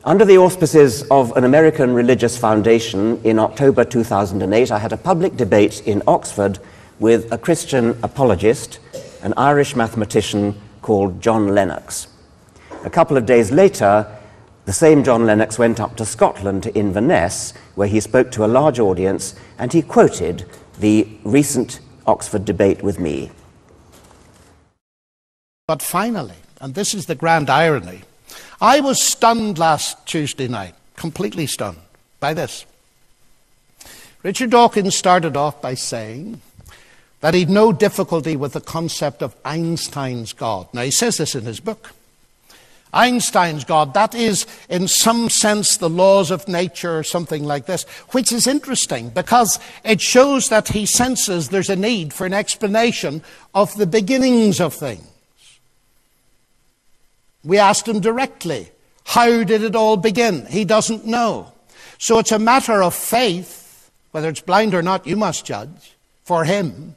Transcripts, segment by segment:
Under the auspices of an American religious foundation in October 2008, I had a public debate in Oxford with a Christian apologist, an Irish mathematician called John Lennox. A couple of days later, the same John Lennox went up to Scotland, to Inverness, where he spoke to a large audience, and he quoted the recent Oxford debate with me. But finally, and this is the grand irony, I was stunned last Tuesday night, completely stunned by this. Richard Dawkins started off by saying that he'd no difficulty with the concept of Einstein's God. Now, he says this in his book. Einstein's God, that is, in some sense, the laws of nature or something like this, which is interesting because it shows that he senses there's a need for an explanation of the beginnings of things. We asked him directly, how did it all begin? He doesn't know. So it's a matter of faith, whether it's blind or not, you must judge, for him,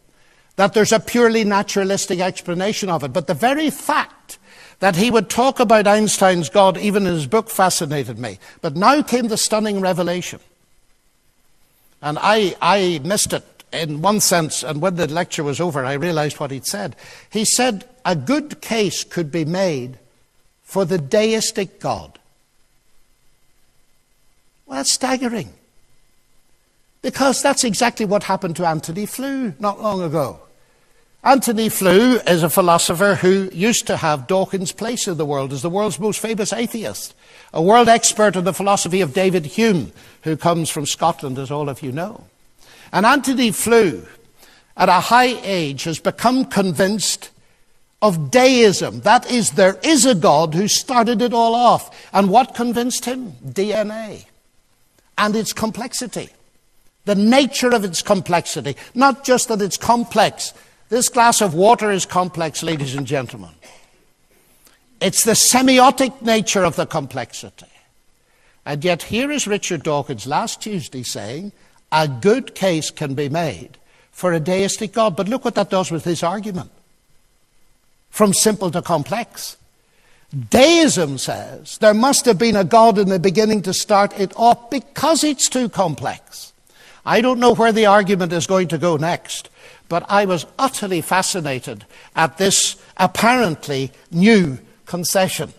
that there's a purely naturalistic explanation of it. But the very fact that he would talk about Einstein's God, even in his book, fascinated me. But now came the stunning revelation. And I missed it in one sense, and when the lecture was over, I realized what he'd said. He said a good case could be made for the deistic God. Well, that's staggering. Because that's exactly what happened to Antony Flew not long ago. Antony Flew is a philosopher who used to have Dawkins' place in the world as the world's most famous atheist, a world expert in the philosophy of David Hume, who comes from Scotland, as all of you know. And Antony Flew, at a high age, has become convinced of deism. That is, there is a God who started it all off. And what convinced him? DNA. And its complexity. The nature of its complexity. Not just that it's complex. This glass of water is complex, ladies and gentlemen. It's the semiotic nature of the complexity. And yet here is Richard Dawkins last Tuesday saying, a good case can be made for a deistic God. But look what that does with his argument. From simple to complex. Deism says there must have been a God in the beginning to start it off because it's too complex. I don't know where the argument is going to go next, but I was utterly fascinated at this apparently new concession.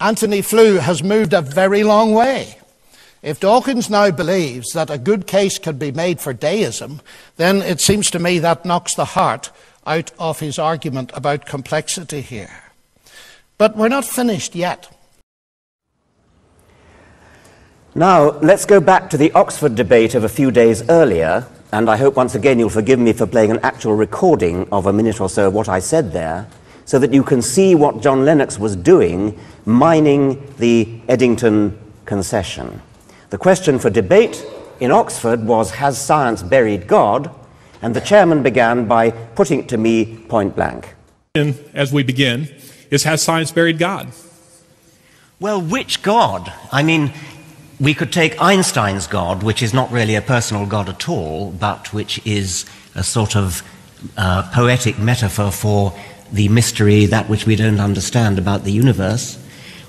Antony Flew has moved a very long way. If Dawkins now believes that a good case can be made for deism, then it seems to me that knocks the heart out of his argument about complexity here. But we're not finished yet. Now, let's go back to the Oxford debate of a few days earlier, and I hope once again you'll forgive me for playing an actual recording of a minute or so of what I said there, so that you can see what John Lennox was doing, mining the Eddington concession. The question for debate in Oxford was, has science buried God? And the chairman began by putting it to me point blank. As we begin, is, has science buried God? Well, which God? I mean, we could take Einstein's God, which is not really a personal God at all, but which is a sort of poetic metaphor for the mystery, that which we don't understand about the universe.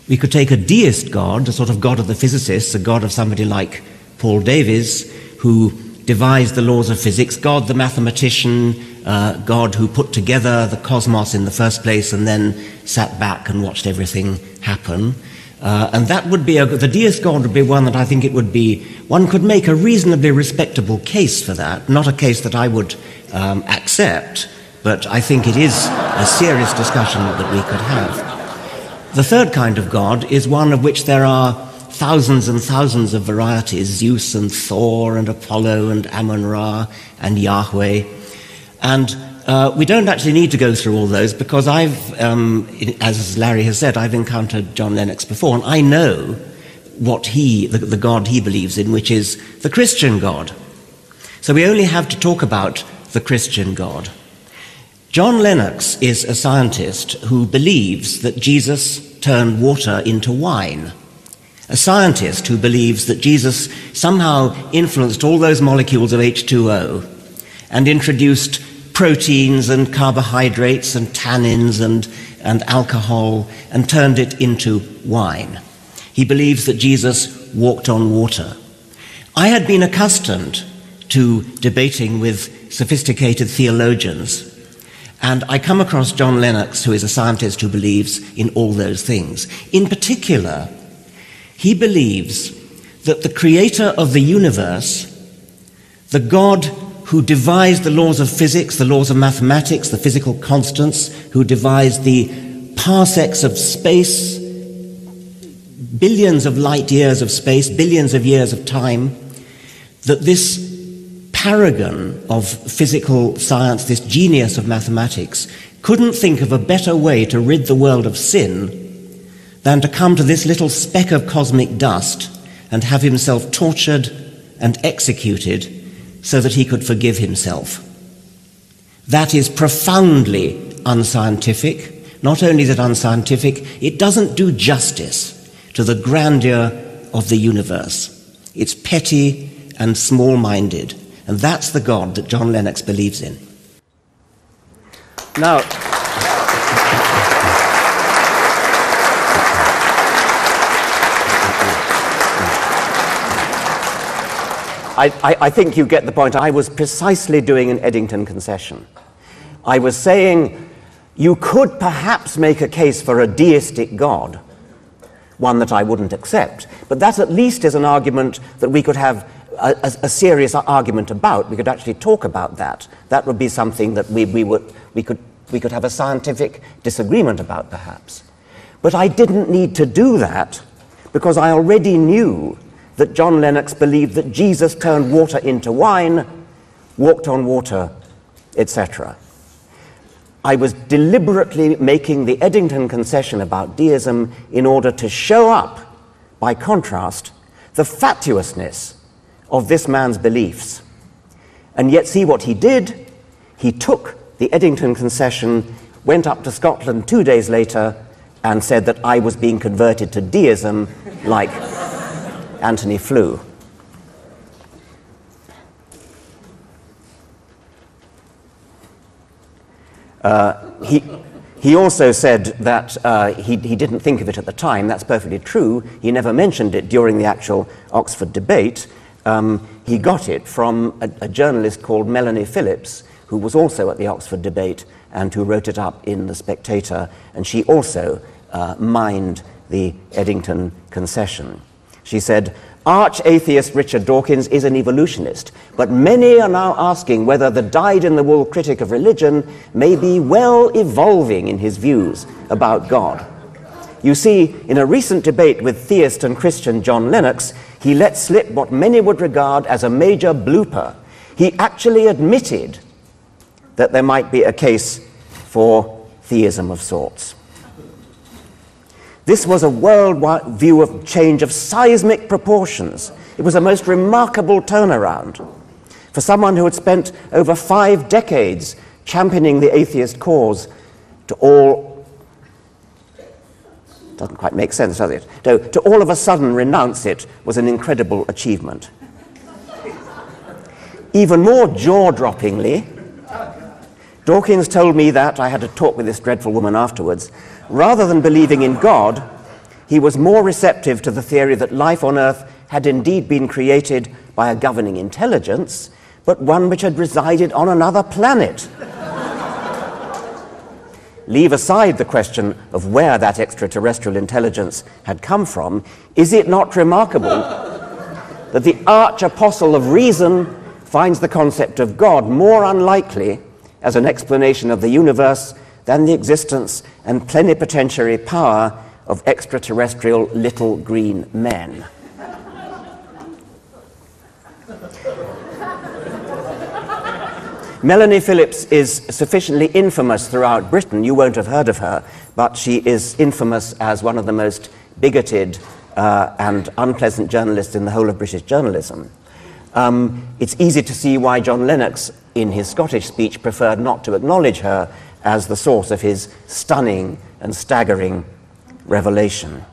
We could take a deist God, a sort of God of the physicists, a God of somebody like Paul Davies, who devised the laws of physics, God the mathematician, God who put together the cosmos in the first place and then sat back and watched everything happen. And that would be, the deist God would be one that I think it would be, one could make a reasonably respectable case for that, not a case that I would accept, but I think it is a serious discussion that we could have. The third kind of God is one of which there are thousands and thousands of varieties, Zeus and Thor and Apollo and Amun-Ra and Yahweh. And we don't actually need to go through all those because I've, as Larry has said, I've encountered John Lennox before, and I know what the God he believes in, which is the Christian God. So we only have to talk about the Christian God. John Lennox is a scientist who believes that Jesus turned water into wine. A scientist who believes that Jesus somehow influenced all those molecules of H2O and introduced proteins and carbohydrates and tannins and alcohol and turned it into wine. He believes that Jesus walked on water. I had been accustomed to debating with sophisticated theologians, and I come across John Lennox, who is a scientist who believes in all those things. In particular, he believes that the creator of the universe, the God who devised the laws of physics, the laws of mathematics, the physical constants, who devised the parsecs of space, billions of light years of space, billions of years of time, that this paragon of physical science, this genius of mathematics, couldn't think of a better way to rid the world of sin than to come to this little speck of cosmic dust and have himself tortured and executed so that he could forgive himself. That is profoundly unscientific. Not only is it unscientific, it doesn't do justice to the grandeur of the universe. It's petty and small-minded, and that's the God that John Lennox believes in. Now, I think you get the point. I was precisely doing an Eddington concession. I was saying you could perhaps make a case for a deistic God, one that I wouldn't accept, but that at least is an argument that we could have a serious argument about. We could actually talk about that. That would be something that we could have a scientific disagreement about, perhaps. But I didn't need to do that because I already knew that John Lennox believed that Jesus turned water into wine, walked on water, etc. I was deliberately making the Eddington concession about deism in order to show up, by contrast, the fatuousness of this man's beliefs. And yet see what he did? He took the Eddington concession, went up to Scotland 2 days later, and said that I was being converted to deism like Anthony Flew. He also said that he didn't think of it at the time. That's perfectly true. He never mentioned it during the actual Oxford debate. He got it from a journalist called Melanie Phillips, who was also at the Oxford debate and who wrote it up in The Spectator, and she also mined the Eddington concession. She said, "Arch-atheist Richard Dawkins is an evolutionist, but many are now asking whether the dyed-in-the-wool critic of religion may be well evolving in his views about God." You see, in a recent debate with theist and Christian John Lennox, he let slip what many would regard as a major blooper. He actually admitted that there might be a case for theism of sorts. This was a worldwide view of change of seismic proportions. It was a most remarkable turnaround for someone who had spent over 5 decades championing the atheist cause to all, doesn't quite make sense, does it? To all of a sudden renounce it was an incredible achievement. Even more jaw-droppingly, Dawkins told me that, I had to talk with this dreadful woman afterwards, rather than believing in God, he was more receptive to the theory that life on Earth had indeed been created by a governing intelligence, but one which had resided on another planet. Leave aside the question of where that extraterrestrial intelligence had come from, is it not remarkable that the arch-apostle of reason finds the concept of God more unlikely as an explanation of the universe than the existence and plenipotentiary power of extraterrestrial little green men? Melanie Phillips is sufficiently infamous throughout Britain. You won't have heard of her, but she is infamous as one of the most bigoted and unpleasant journalists in the whole of British journalism. It's easy to see why John Lennox, in his Scottish speech, preferred not to acknowledge her as the source of his stunning and staggering revelation.